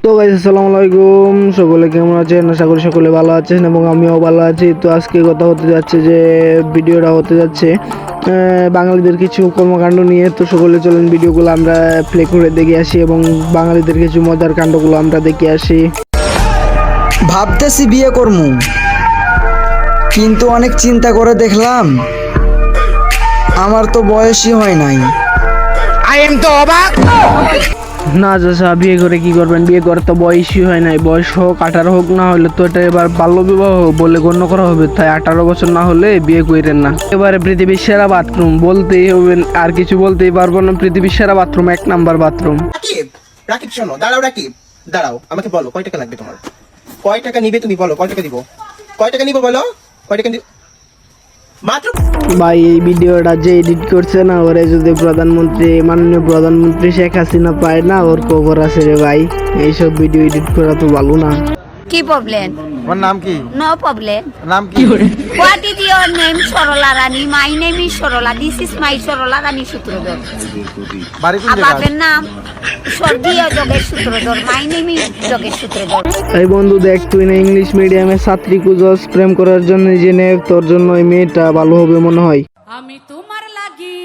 তো গাইস আসসালামু আলাইকুম, সকলে কেমন আছেন? আশা করি সকলে ভালো আছেন এবং আমিও ভালো আছি। তো আজকে কথা হতে যাচ্ছে যে ভিডিওটা হতে যাচ্ছে বাঙালিদের কিছু কর্মকাণ্ড নিয়ে। তো সকলে চলেন ভিডিওগুলো আমরা প্লে করে দেখে আসি এবং বাঙালিদের কিছু মজার কাণ্ডগুলো আমরা দেখে আসি। ভাবতেছি বিয়ে করমু, কিন্তু অনেক চিন্তা করে দেখলাম আমার তো বয়সই হয় নাই। না চাচা, বিয়ে করে কি করবেন? বিয়ে করে তো বয়সই হয় নাই। বয়স হোক 18 হোক, না হলে তো এটা এবার বাল্যবিবাহ বলে গণ্য করা হবে। তাই 18 বছর না হলে বিয়ে করেন না। এবারে পৃথিবীর সেরা বাথরুম বলতেই হবে, আর কিছু বলতেই পারবো না। পৃথিবীর সেরা bathroom, 1 number bathroom. Rakib, Rakib শোনো, দাঁড়াও রাকিব, দাঁড়াও। আমাকে বলো কয় টাকা লাগবে তোমার? কয় টাকা নিবে তুমি বলো? কয় টাকা দিব? কয় টাকা নিব বলো? কয় টাকা দিব? মাত্র। ভাই এই ভিডিওটা যে এডিট করছে না, ওরে যদি মাননীয় প্রধানমন্ত্রী শেখ হাসিনা পায় না, ওর খবর আছে রে ভাই। এইসব ভিডিও এডিট করা তো ভালো না। কি প্রবলেম? তোমার নাম কি? No problem. নাম কি? What is your name? Sarala Rani. My name is Sarala. This is my Sarala Rani Sutradhar. বাড়ি কোন জায়গা? বাপের নাম স্বর্গীয় Jogesh Sutradhar. My name is Jogesh Sutradhar. এই বন্ধু দেখ, তুই না ইংলিশ মিডিয়ামে ছাত্রী খুঁজস প্রেম করার জন্য, জেনে তোর জন্য এই মেয়েটা ভালো হবে মনে হয়। আমি তোমার লাগি,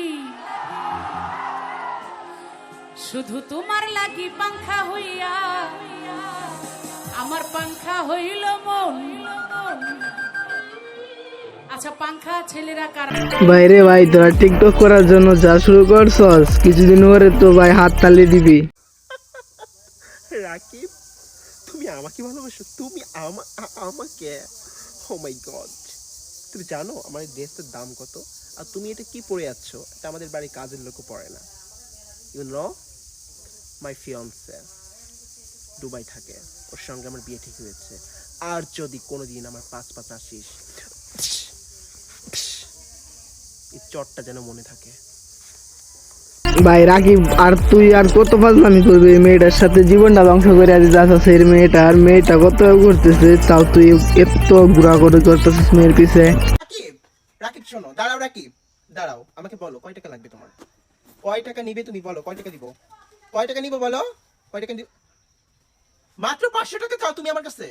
শুধু তোমার লাগি পাংখা হইয়া, আমার পাংখা হইল মন। আচ্ছা পাংখা ছেলেরা কার? ভাই রে ভাই, তোরা টিকটক করার জন্য যা শুরু করছস, কিছুদিন পরে তো ভাই হাত তালি দিবি। রাকিব, তুমি আমাকে ভালোবাসো? তুমি আমাকে? ও মাই গড, তুমি জানো আমার এই ড্রেসটার দাম কত? আর তুমি এটা কি পরে যাচ্ছ? এটা আমাদের বাড়ির কাজের লোকও পরে না। You know, my fiance Dubai থাকে, ওর সঙ্গে আমার বিয়ে ঠিক হয়েছে। আর যদি কোনোদিন আমার পাঁচ আসিস, এই চটটা যেন মনে থাকে। ভাই রাকিব, আর তুই আর কত ফাজলামি করবি এই মেয়েটার সাথে? জীবনটা ধ্বংস করে আজ যাচ্ছিস এই মেয়েটা কত করতেছে, তাও তুই এত ঘোরা করে করতেছিস মেয়ের পিছে। রাকিব, রাকিব শোনো, দাঁড়াও রাকিব, দাঁড়াও। আমাকে বলো কয় টাকা লাগবে তোমার? কয় টাকা নিবে তুমি বলো? কয় টাকা দিব? কয় টাকা নিব বলো? কয় টাকা দিব? মাত্র 500 টাকা চাও তুমি আমার কাছে?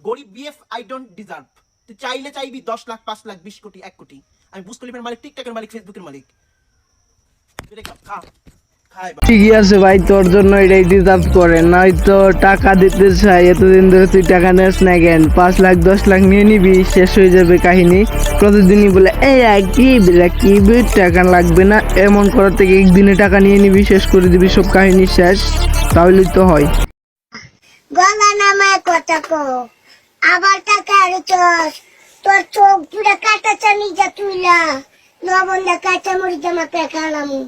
গরিব বিএফ, আই ডোন্ট ডিজার্ভ। তুই চাইলে চাইবি 10 লাখ, 5 লাখ, 20 কোটি, 1 কোটি। আমি বুঝ কলিমের মালিক, টিকটকের মালিক, ফেসবুকের মালিক। খা খাই। ঠিকই আছে ভাই, তোর জন্য এটাই ডিজার্ভ করে। নয়তো টাকা দিতে চাই, এতদিন ধরে তুই টাকা নেস না কেন? 5 লাখ 10 লাখ নিয়ে নিবি, শেষ হয়ে যাবে কাহিনী। প্রতিদিনই বলে এই রাকিব টাকা লাগবে না, এমন করার থেকে একদিনে টাকা নিয়ে নিবি, শেষ করে দিবি, সব কাহিনী শেষ। তাহলেই তো হয়। গলা নামায় কথা কো, আবার টাকা আরুচস। তোর চোখ পুরা কাটা চানি যা তুইলা, লবণটা কাঁচা মরিচ আমাকে খালামু।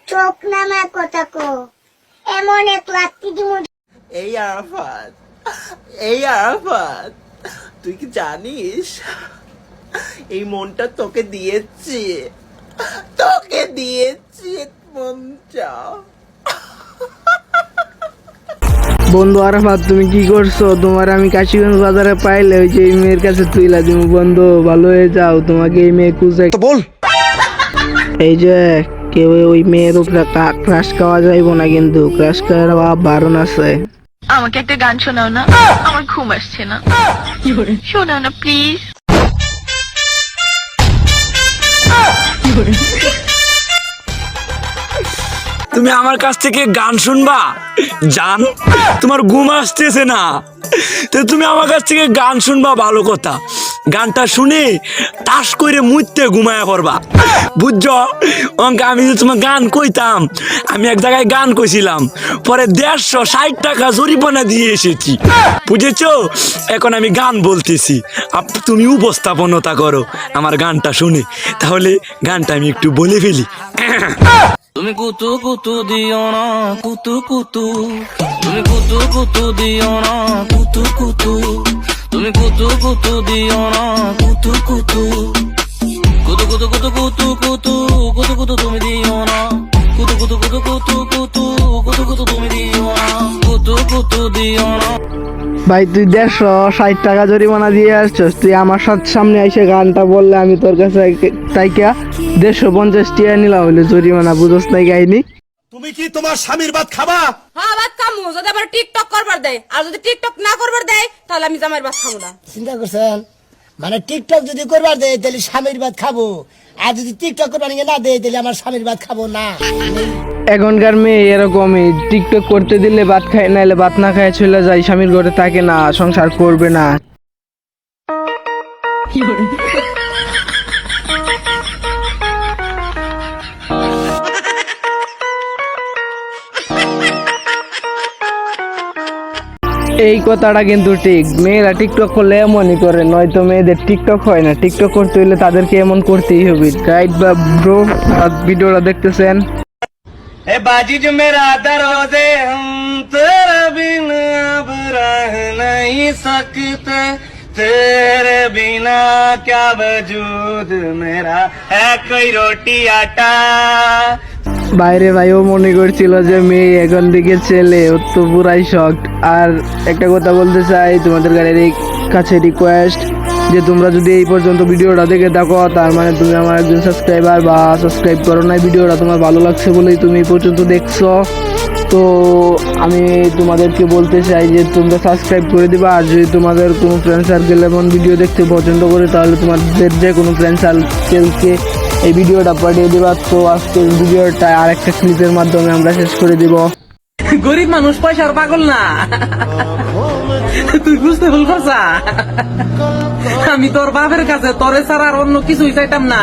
চোখ নামায় কথা কো, এমন এক লাত্তি দিমু। এই আরাফাত, এই আরাফাত, তুই কি জানিস এই মনটা তোকে দিয়েছি, তোকে দিয়েছি মনটা। বন্ধু আরাফাত, তুমি কি করছো? তোমার আমি কাশিগঞ্জ বাজারে পাইলে ওই যে এই মেয়ের কাছে তুইলা দিমু। বন্ধু ভালো হয়ে যাও, তোমাকে এই মেয়ে খুঁজে বল। এই যে কেউ ওই মেয়ের উপরে ক্রাশ খাওয়া যাইবো না, কিন্তু ক্রাশ খাওয়ার বারণ আছে। আমাকে একটা গান শোনাও না, আমার ঘুম আসছে না। শোনাও না প্লিজ। তুমি আমার কাছ থেকে গান শুনবা? জান, তোমার ঘুম আসতেছে না, তো তুমি আমার কাছ থেকে গান শুনবা, ভালো কথা। গানটা শুনে তাস করে মুইতে ঘুমায়া পড়বা, বুঝছো? আমি যে তোমার গান কইতাম, আমি এক জায়গায় গান কইছিলাম, পরে 160 টাকা জরিমানা দিয়ে এসেছি, বুঝেছো? এখন আমি গান বলতেছি, তুমি উপস্থাপনতা করো আমার গানটা শুনে। তাহলে গানটা আমি একটু বলে ফেলি। তুমি কুতু কুতু দিও না, কুতু কুতু। তুমি কুতু কুতু দিও না, কুতু কুতু। তুমি কুতু কুতু দিও না, কুতু কুতু। কুতু কুতু কুতু কুতু কুতু কুতু কুতু তুমি দিও না। কুতু কুতু কুতু কুতু কুতু কুতু কুতু তুমি দিও না। কুতু কুতু দিও না। ভাই তুই 160 টাকা জরিমানা দিয়ে আসছস, তুই আমার সামনে এসে গানটা বললে আমি তোর কাছে তাইকা 150 টাকা নিলাম হইলে জরিমানা, বুঝছ নাই কাহিনী? তুমি কি তোমার স্বামীর ভাত খাবা? হ্যাঁ ভাত খামু, যদি আবার টিকটক করবার দেয়, আর যদি টিকটক না করবার দেয় তাহলে আমি জামাইয়ের ভাত খাবো না। চিন্তা করছেন? মানে টিকটক যদি করবার দেয় তাহলে স্বামীর ভাত খাবো, আর যদি টিকটক করবার না দেয় তাহলে আমার স্বামীর ভাত খাবো না। এখনকার মেয়ে এরকমই, টিকটক করতে দিলে ভাত খায়, নাহলে ভাত না খায় চলে যায়, স্বামীর ঘরে থাকে না, সংসার করবে না। এই কথাটা কিন্তু ঠিক, মেয়েরা টিকটক করলে এমনই করে, নয়তো মেয়েদের টিকটক হয় না। টিকটক করতে হলে তাদেরকে এমন করতেই হবে। রাইট বা ব্রো? ভিডিওটা দেখতেছেন? ए बाजी जो मेरा दरोजे हम तेरे बिना अब रह नहीं सकते, तेरे बिना क्या वजूद मेरा है कोई रोटी आटा। বাইরে ভাইও মনে করছিল যে মেয়ে এখন দিকে ছেলে, ও তো পুরাই শখ। আর একটা কথা বলতে চাই, তোমাদের কাছে রিকোয়েস্ট যে তোমরা যদি এই পর্যন্ত ভিডিওটা দেখে থাকো, তার মানে তুমি আমার একজন সাবস্ক্রাইবার, বা সাবস্ক্রাইব করো না, ভিডিওটা তোমার ভালো লাগছে বলেই তুমি এই পর্যন্ত দেখছো। তো আমি তোমাদেরকে বলতে চাই যে তোমরা সাবস্ক্রাইব করে দিবা। আর যদি তোমাদের কোনো ফ্রেন্ড সার্কেল এমন ভিডিও দেখতে পছন্দ করে, তাহলে তোমাদের যে কোনো ফ্রেন্ড সার্কেলকে এই ভিডিওটা পাঠিয়ে দিবা। তো আজকের ভিডিওটা আর একটা ক্লিপের মাধ্যমে আমরা শেষ করে দিব। গরিব মানুষ পয়সার পাগল না, তুই বুঝতে ভুল করছা। আমি তোর বাপের কাছে তোরে ছাড়া আর অন্য কিছুই চাইতাম না।